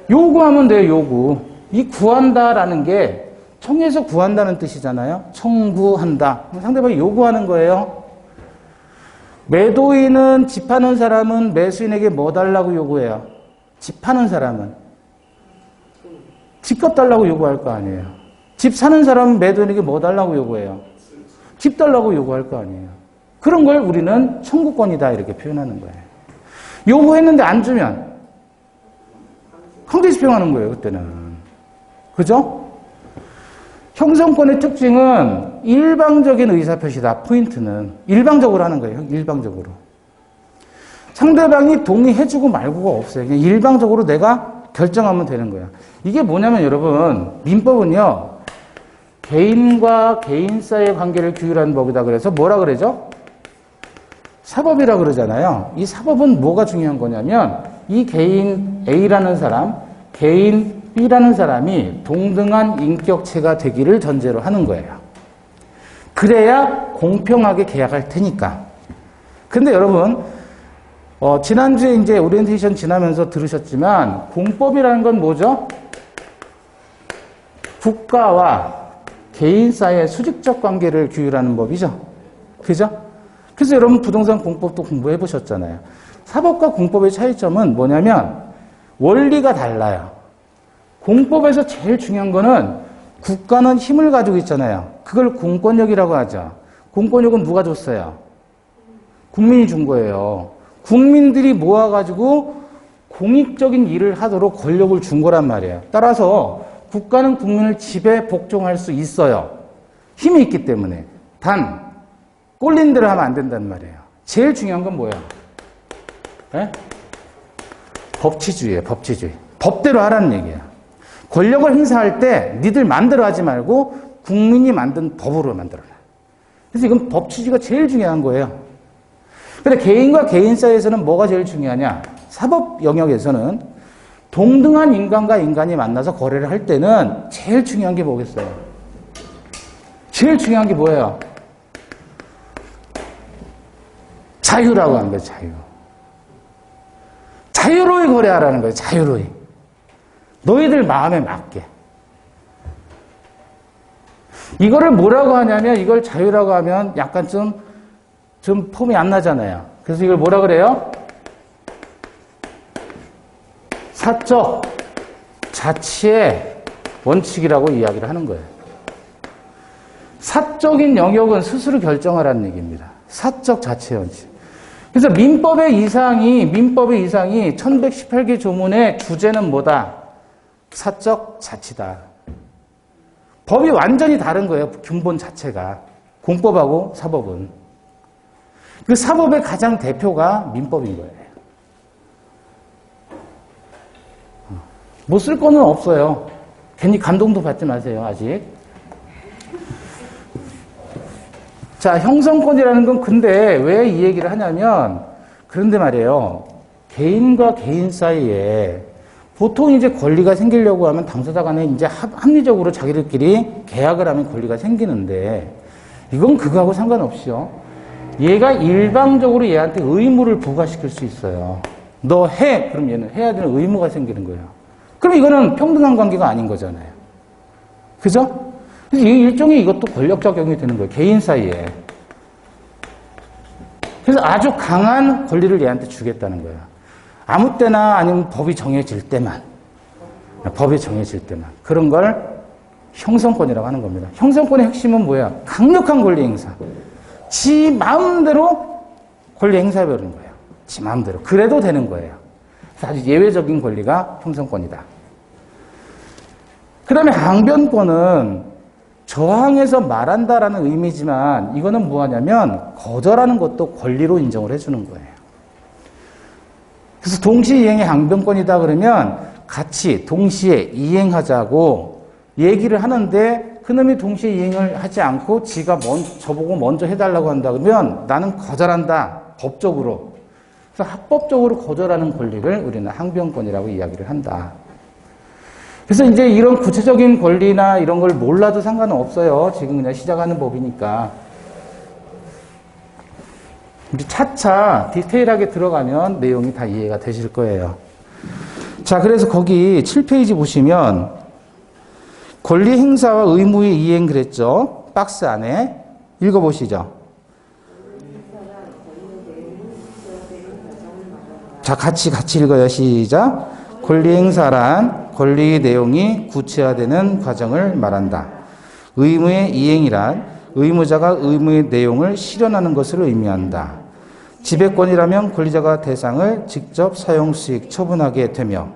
요구하면 돼요. 요구. 이 구한다라는 게 청에서 구한다는 뜻이잖아요. 청구한다. 상대방이 요구하는 거예요. 매도인은 집 파는 사람은 매수인에게 뭐 달라고 요구해요? 집 파는 사람은 집값 달라고 요구할 거 아니에요. 집 사는 사람은 매도인에게 뭐 달라고 요구해요? 집 달라고 요구할 거 아니에요. 그런 걸 우리는 청구권이다 이렇게 표현하는 거예요. 요구했는데 안 주면 강제집행하는 거예요. 그때는. 그죠? 형성권의 특징은 일방적인 의사표시다. 포인트는 일방적으로 하는 거예요. 일방적으로. 상대방이 동의해주고 말고가 없어요. 그냥 일방적으로 내가 결정하면 되는 거야. 이게 뭐냐면 여러분 민법은요. 개인과 개인 사이의 관계를 규율하는 법이다 그래서 뭐라 그러죠? 사법이라 그러잖아요. 이 사법은 뭐가 중요한 거냐면 이 개인 A라는 사람, 개인 B라는 사람이 동등한 인격체가 되기를 전제로 하는 거예요. 그래야 공평하게 계약할 테니까. 근데 여러분, 지난주에 이제 오리엔테이션 지나면서 들으셨지만, 공법이라는 건 뭐죠? 국가와 개인 사이의 수직적 관계를 규율하는 법이죠. 그죠? 그래서 여러분 부동산 공법도 공부해 보셨잖아요. 사법과 공법의 차이점은 뭐냐면 원리가 달라요. 공법에서 제일 중요한 거는 국가는 힘을 가지고 있잖아요. 그걸 공권력이라고 하죠. 공권력은 누가 줬어요? 국민이 준 거예요. 국민들이 모아가지고 공익적인 일을 하도록 권력을 준 거란 말이에요. 따라서 국가는 국민을 지배, 복종할 수 있어요. 힘이 있기 때문에. 단, 꼴린 대로 하면 안 된단 말이에요. 제일 중요한 건 뭐예요? 네? 법치주의예요, 법치주의. 법대로 하라는 얘기예요. 권력을 행사할 때 니들 마음대로 하지 말고 국민이 만든 법으로 만들어라. 그래서 이건 법치주의가 제일 중요한 거예요. 근데 개인과 개인 사이에서는 뭐가 제일 중요하냐? 사법 영역에서는 동등한 인간과 인간이 만나서 거래를 할 때는 제일 중요한 게 뭐겠어요? 제일 중요한 게 뭐예요? 자유라고 하는 거예요, 자유. 자유로이 거래하라는 거예요, 자유로이. 너희들 마음에 맞게. 이거를 뭐라고 하냐면, 이걸 자유라고 하면 약간 좀 폼이 안 나잖아요. 그래서 이걸 뭐라 그래요? 사적 자치의 원칙이라고 이야기를 하는 거예요. 사적인 영역은 스스로 결정하라는 얘기입니다. 사적 자치의 원칙. 그래서 민법의 이상이 1118개 조문의 주제는 뭐다? 사적 자치다. 법이 완전히 다른 거예요. 근본 자체가. 공법하고 사법은. 그 사법의 가장 대표가 민법인 거예요. 뭐 쓸 거는 없어요. 괜히 감동도 받지 마세요, 아직. 자, 형성권이라는 건 근데 왜 이 얘기를 하냐면, 그런데 말이에요. 개인과 개인 사이에 보통 이제 권리가 생기려고 하면 당사자 간에 이제 합리적으로 자기들끼리 계약을 하면 권리가 생기는데, 이건 그거하고 상관없이요. 얘가 일방적으로 얘한테 의무를 부과시킬 수 있어요. 너 해! 그럼 얘는 해야 되는 의무가 생기는 거예요. 그럼 이거는 평등한 관계가 아닌 거잖아요. 그죠? 그래서 이 일종의 이것도 권력 적용이 되는 거예요. 개인 사이에. 그래서 아주 강한 권리를 얘한테 주겠다는 거예요. 아무 때나 아니면 법이 정해질 때만. 법이 정해질 때만. 그런 걸 형성권이라고 하는 겁니다. 형성권의 핵심은 뭐야? 강력한 권리 행사. 지 마음대로 권리 행사해버리는 거예요. 지 마음대로. 그래도 되는 거예요. 아주 예외적인 권리가 형성권이다. 그 다음에 항변권은 저항해서 말한다라는 의미지만 이거는 뭐하냐면 거절하는 것도 권리로 인정을 해주는 거예요. 그래서 동시이행의 항변권이다 그러면 같이 동시에 이행하자고 얘기를 하는데 그놈이 동시에 이행을 하지 않고 지가 저보고 먼저 해달라고 한다 그러면 나는 거절한다. 법적으로. 그래서 합법적으로 거절하는 권리를 우리는 항변권이라고 이야기를 한다. 그래서 이제 이런 구체적인 권리나 이런 걸 몰라도 상관은 없어요. 지금 그냥 시작하는 법이니까. 이제 차차 디테일하게 들어가면 내용이 다 이해가 되실 거예요. 자, 그래서 거기 7페이지 보시면 권리 행사와 의무의 이행 그랬죠. 박스 안에. 읽어보시죠. 자, 같이 읽어요. 시작. 권리 행사란 권리의 내용이 구체화되는 과정을 말한다. 의무의 이행이란 의무자가 의무의 내용을 실현하는 것을 의미한다. 지배권이라면 권리자가 대상을 직접 사용, 수익, 처분하게 되며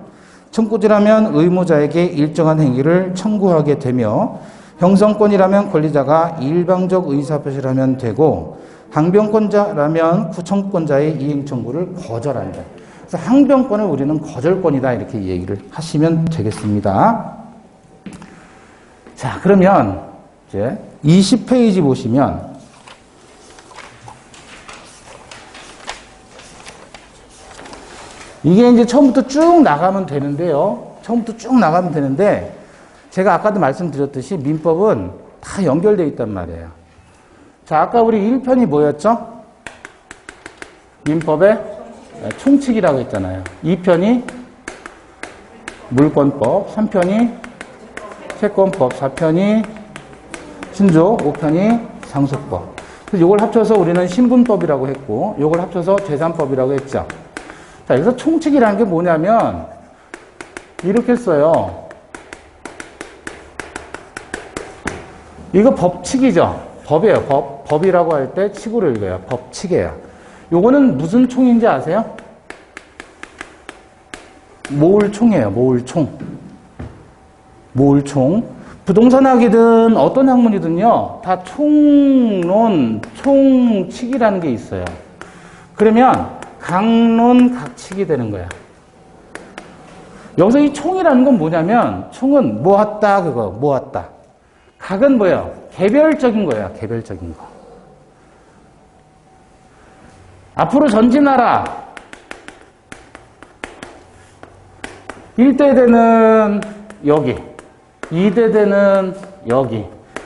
청구지라면 의무자에게 일정한 행위를 청구하게 되며 형성권이라면 권리자가 일방적 의사표시를 하면 되고 항변권자라면 청구권자의 이행 청구를 거절한다. 그래서 항변권을 우리는 거절권이다 이렇게 얘기를 하시면 되겠습니다. 자, 그러면 이제 20페이지 보시면 이게 이제 처음부터 쭉 나가면 되는데요. 처음부터 쭉 나가면 되는데 제가 아까도 말씀드렸듯이 민법은 다 연결되어 있단 말이에요. 자, 아까 우리 1편이 뭐였죠? 민법의 총칙이라고 했잖아요. 2편이 물권법, 3편이 채권법, 4편이 신조, 5편이 상속법. 그래서 이걸 합쳐서 우리는 신분법이라고 했고, 이걸 합쳐서 재산법이라고 했죠. 자, 여기서 총칙이라는 게 뭐냐면 이렇게 써요. 이거 법칙이죠. 법이에요. 법이라고 할 때 칙으로 읽어요. 법칙이에요. 요거는 무슨 총인지 아세요? 모을총이에요. 모을총. 모을총. 부동산학이든 어떤 학문이든요. 다 총론, 총칙이라는 게 있어요. 그러면 각론, 각칙이 되는 거야. 여기서 이 총이라는 건 뭐냐면 총은 모았다 그거 모았다. 각은 뭐예요? 개별적인 거예요. 개별적인 거. 앞으로 전진하라. 1대대는 여기, 2대대는 여기,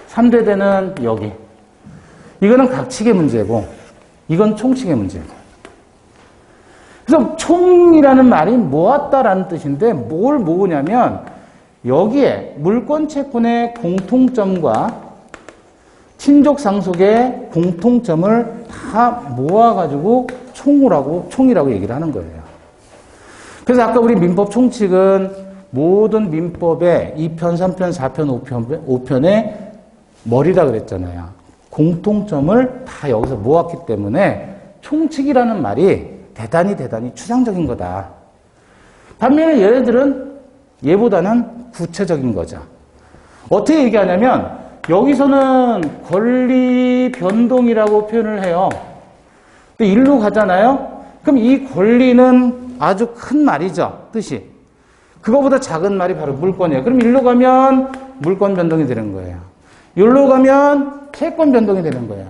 3대대는 여기. 이거는 각칙의 문제고 이건 총칙의 문제고. 그래서 총이라는 말이 모았다라는 뜻인데 뭘 모으냐면 여기에 물권 채권의 공통점과 친족 상속의 공통점을 다 모아가지고 총이라고 얘기를 하는 거예요. 그래서 아까 우리 민법 총칙은 모든 민법의 2편, 3편, 4편, 5편의 머리라 그랬잖아요. 공통점을 다 여기서 모았기 때문에 총칙이라는 말이 대단히 추상적인 거다. 반면에 얘네들은 얘보다는 구체적인 거죠. 어떻게 얘기하냐면 여기서는 권리 변동이라고 표현을 해요. 근데 일로 가잖아요. 그럼 이 권리는 아주 큰 말이죠. 뜻이. 그거보다 작은 말이 바로 물권이에요. 그럼 일로 가면 물권 변동이 되는 거예요. 여기로 가면 채권 변동이 되는 거예요.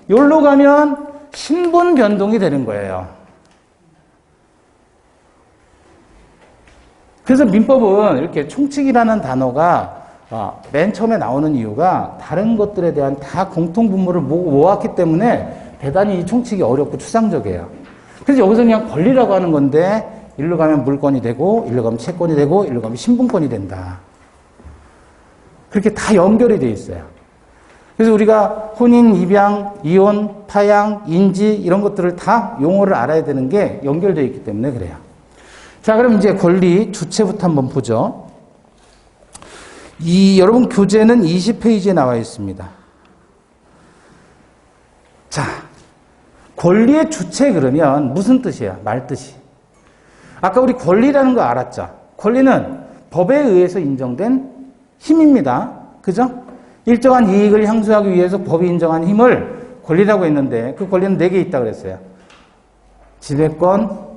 여기로 가면 신분 변동이 되는 거예요. 그래서 민법은 이렇게 총칙이라는 단어가 맨 처음에 나오는 이유가 다른 것들에 대한 다 공통 분모를 모았기 때문에 대단히 이 총칙이 어렵고 추상적이에요. 그래서 여기서 그냥 권리라고 하는 건데 일로 가면 물권이 되고 일로 가면 채권이 되고 일로 가면 신분권이 된다. 그렇게 다 연결이 돼 있어요. 그래서 우리가 혼인, 입양, 이혼, 파양, 인지 이런 것들을 다 용어를 알아야 되는 게 연결되어 있기 때문에 그래요. 자, 그럼 이제 권리 주체부터 한번 보죠. 여러분 교재는 20페이지에 나와 있습니다. 자, 권리의 주체 그러면 무슨 뜻이에요? 말뜻이. 아까 우리 권리라는 거 알았죠? 권리는 법에 의해서 인정된 힘입니다. 그죠? 일정한 이익을 향수하기 위해서 법이 인정한 힘을 권리라고 했는데 그 권리는 4개 있다고 그랬어요. 지배권,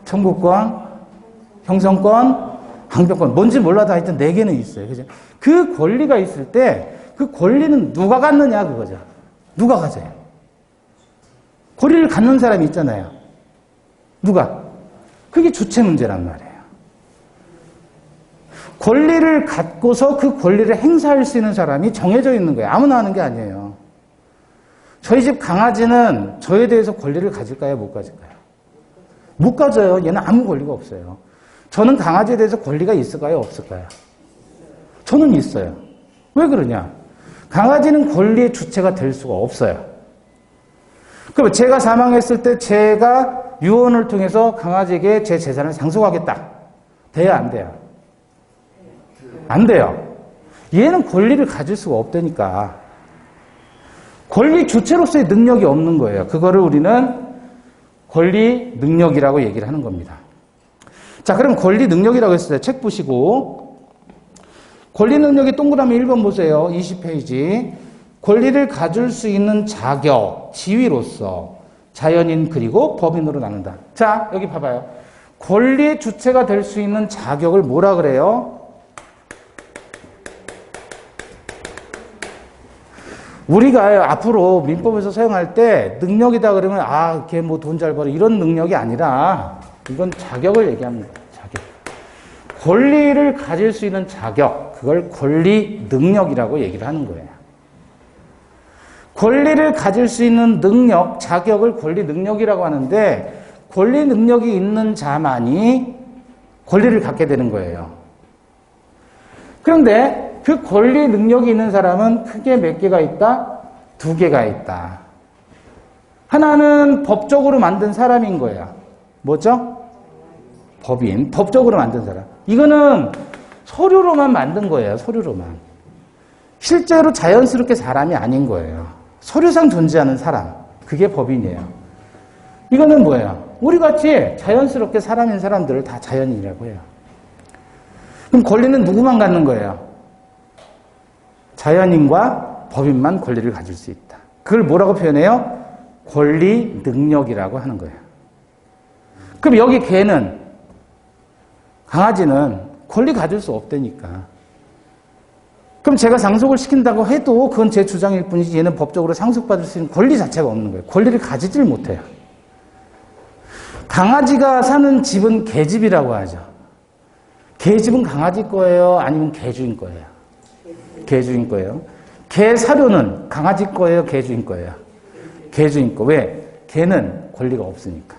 청구권, 형성권, 항변권. 뭔지 몰라도 하여튼 4개는 있어요. 그죠? 그 권리가 있을 때 그 권리는 누가 갖느냐 그거죠. 누가 가져요? 권리를 갖는 사람이 있잖아요. 누가? 그게 주체 문제란 말이에요. 권리를 갖고서 그 권리를 행사할 수 있는 사람이 정해져 있는 거예요. 아무나 하는 게 아니에요. 저희 집 강아지는 저에 대해서 권리를 가질까요? 못 가질까요? 못 가져요. 얘는 아무 권리가 없어요. 저는 강아지에 대해서 권리가 있을까요? 없을까요? 저는 있어요. 왜 그러냐? 강아지는 권리의 주체가 될 수가 없어요. 그럼 제가 사망했을 때 제가 유언을 통해서 강아지에게 제 재산을 상속하겠다. 돼야 안 돼요? 안 돼요. 얘는 권리를 가질 수가 없다니까. 권리 주체로서의 능력이 없는 거예요. 그거를 우리는 권리 능력이라고 얘기를 하는 겁니다. 자, 그럼 권리 능력이라고 했을 때 책 보시고 권리 능력의 동그라미 1번 보세요. 20페이지. 권리를 가질 수 있는 자격, 지위로서 자연인 그리고 법인으로 나눈다. 자, 여기 봐봐요. 권리의 주체가 될 수 있는 자격을 뭐라 그래요? 우리가 앞으로 민법에서 사용할 때 능력이다 그러면 걔 뭐 돈 잘 벌어 이런 능력이 아니라 이건 자격을 얘기합니다. 자격. 권리를 가질 수 있는 자격, 그걸 권리 능력이라고 얘기를 하는 거예요. 권리를 가질 수 있는 능력, 자격을 권리 능력이라고 하는데 권리 능력이 있는 자만이 권리를 갖게 되는 거예요. 그런데 그 권리 능력이 있는 사람은 크게 몇 개가 있다? 두 개가 있다. 하나는 법적으로 만든 사람인 거야. 뭐죠? 법인, 법적으로 만든 사람. 이거는 서류로만 만든 거예요. 서류로만. 실제로 자연스럽게 사람이 아닌 거예요. 서류상 존재하는 사람. 그게 법인이에요. 이거는 뭐예요? 우리같이 자연스럽게 사람인 사람들을 다 자연인이라고 해요. 그럼 권리는 누구만 갖는 거예요? 자연인과 법인만 권리를 가질 수 있다. 그걸 뭐라고 표현해요? 권리 능력이라고 하는 거예요. 그럼 여기 개는, 강아지는 권리 가질 수 없다니까. 그럼 제가 상속을 시킨다고 해도 그건 제 주장일 뿐이지 얘는 법적으로 상속받을 수 있는 권리 자체가 없는 거예요. 권리를 가지질 못해요. 강아지가 사는 집은 개집이라고 하죠. 개집은 강아지 거예요? 아니면 개주인 거예요? 개주인 거예요. 개 사료는 강아지 거예요? 개주인 거예요? 개주인 거. 왜? 개는 권리가 없으니까.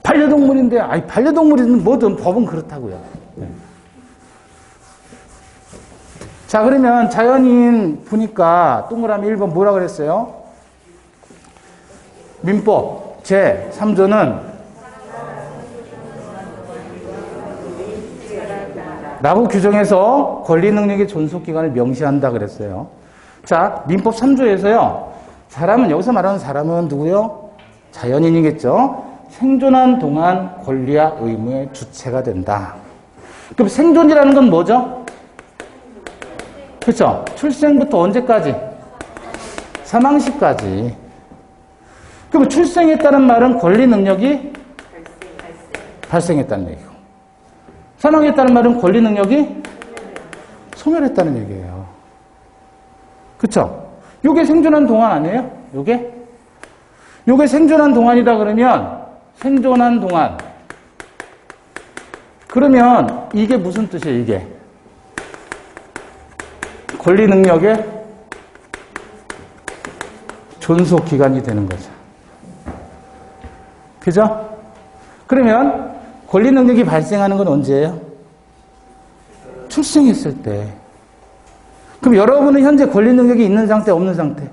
반려동물인데, 아니, 반려동물이든 뭐든 법은 그렇다고요. 네. 자, 그러면 자연인 보니까 동그라미 1번 뭐라 그랬어요? 민법 제3조는 라고 규정해서 권리 능력의 존속기간을 명시한다 그랬어요. 자, 민법 3조에서요. 사람은, 여기서 말하는 사람은 누구요? 자연인이겠죠? 생존한 동안 권리와 의무의 주체가 된다. 그럼 생존이라는 건 뭐죠? 그렇죠? 출생부터 언제까지? 사망 시까지. 그럼 출생했다는 말은 권리 능력이 발생했다는 얘기고, 사망했다는 말은 권리 능력이 소멸했다는 얘기예요. 그렇죠? 요게 생존한 동안 아니에요? 요게 생존한 동안이다 그러면 생존한 동안. 그러면 이게 무슨 뜻이에요, 이게? 권리 능력의 존속 기간이 되는 거죠. 그죠? 그러면 권리 능력이 발생하는 건 언제예요? 출생했을 때. 그럼 여러분은 현재 권리 능력이 있는 상태, 없는 상태?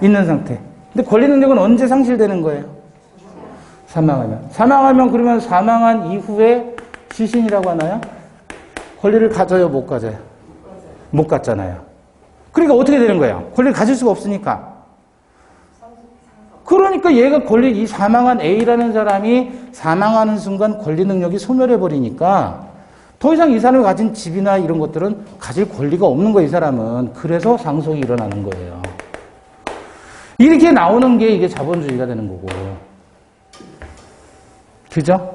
있는 상태. 근데 권리 능력은 언제 상실되는 거예요? 사망하면. 사망하면 그러면 사망한 이후에 시신이라고 하나요? 권리를 가져요, 못 가져요? 못 갖잖아요. 그러니까 어떻게 되는 거예요? 권리를 가질 수가 없으니까. 그러니까 얘가 이 사망한 A라는 사람이 사망하는 순간 권리 능력이 소멸해버리니까 더 이상 이 사람이 가진 집이나 이런 것들은 가질 권리가 없는 거예요, 이 사람은. 그래서 상속이 일어나는 거예요. 이렇게 나오는 게 이게 자본주의가 되는 거고. 그죠?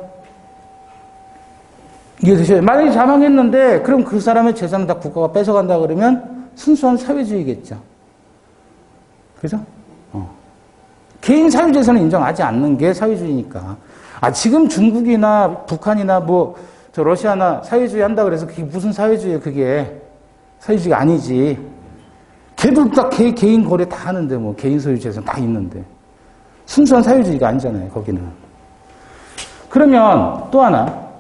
이해되셔요? 만약에 사망했는데, 그럼 그 사람의 재산을 다 국가가 뺏어간다 그러면 순수한 사회주의겠죠. 그죠? 개인 사유재산을 인정하지 않는 게 사회주의니까. 지금 중국이나 북한이나 러시아나 사회주의 한다 그래서 그게 무슨 사회주의예요, 그게. 사회주의가 아니지. 걔들 다 개인 거래 다 하는데, 개인 소유재산 다 있는데. 순수한 사회주의가 아니잖아요, 거기는. 그러면 또 하나.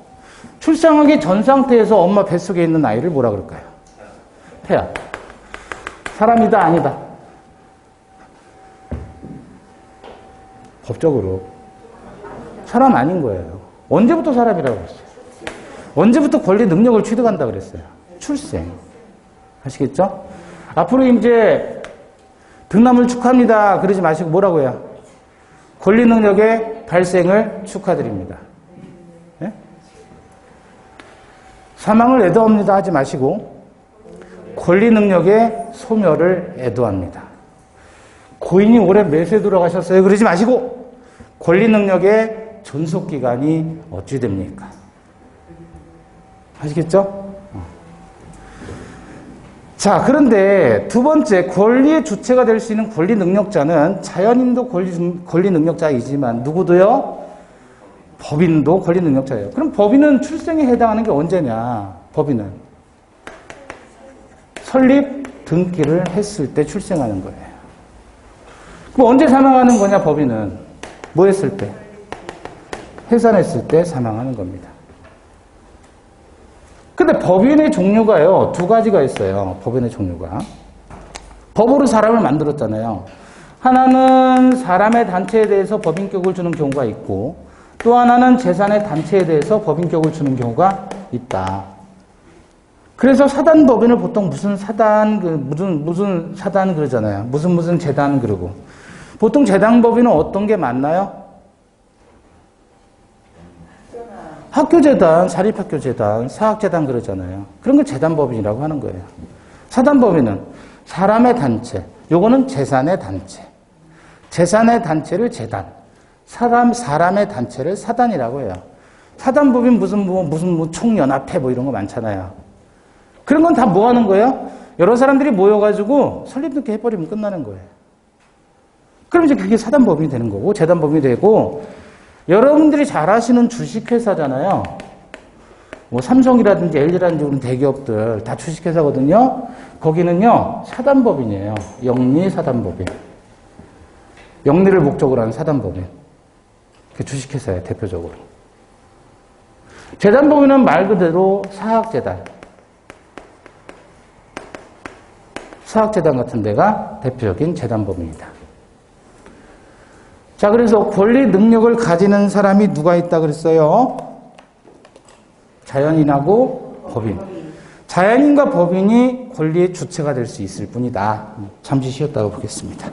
출생하기 전 상태에서 엄마 뱃속에 있는 아이를 뭐라 그럴까요? 태아. 사람이다, 아니다? 법적으로 사람 아닌 거예요. 언제부터 사람이라고 그랬어요? 언제부터 권리 능력을 취득한다 그랬어요? 출생. 아시겠죠? 앞으로 이제 등남을 축하합니다. 그러지 마시고 뭐라고 해요? 권리 능력의 발생을 축하드립니다. 네? 사망을 애도합니다 하지 마시고 권리 능력의 소멸을 애도합니다. 고인이 올해 몇 세 돌아가셨어요? 그러지 마시고 권리 능력의 존속 기간이 어찌 됩니까? 아시겠죠? 자, 그런데 두 번째, 권리의 주체가 될 수 있는 권리 능력자는 자연인도 권리 능력자이지만 누구도요? 법인도 권리 능력자예요. 그럼 법인은 출생에 해당하는 게 언제냐? 법인은 설립 등기를 했을 때 출생하는 거예요. 그럼 언제 사망하는 거냐? 법인은 뭐 했을 때? 해산했을 때 사망하는 겁니다. 근데 법인의 종류가요, 두 가지가 있어요. 법인의 종류가. 법으로 사람을 만들었잖아요. 하나는 사람의 단체에 대해서 법인격을 주는 경우가 있고, 또 하나는 재산의 단체에 대해서 법인격을 주는 경우가 있다. 그래서 사단법인을 보통 무슨 사단, 무슨 사단 그러잖아요. 무슨 재단 그러고. 보통 재단법인은 어떤 게 맞나요? 학교재단, 사립학교재단, 사학재단 그러잖아요. 그런 걸 재단법인이라고 하는 거예요. 사단법인은 사람의 단체, 요거는 재산의 단체. 재산의 단체를 재단, 사람의 단체를 사단이라고 해요. 사단법인 무슨 총연합회 뭐 이런 거 많잖아요. 그런 건 다 뭐 하는 거예요? 여러 사람들이 모여가지고 설립등기 해버리면 끝나는 거예요. 그럼 이제 그게 사단법인이 되는 거고, 재단법인이 되고, 여러분들이 잘 아시는 주식회사잖아요. 뭐 삼성이라든지 LG라든지 그런 대기업들 다 주식회사거든요. 거기는요, 사단법인이에요. 영리사단법인. 영리를 목적으로 하는 사단법인. 그게 주식회사예요, 대표적으로. 재단법인은 말 그대로 사학재단. 사학재단 같은 데가 대표적인 재단법인이다. 자, 그래서 권리 능력을 가지는 사람이 누가 있다 그랬어요? 자연인하고 법인. 자연인과 법인이 권리의 주체가 될 수 있을 뿐이다. 잠시 쉬었다가 보겠습니다.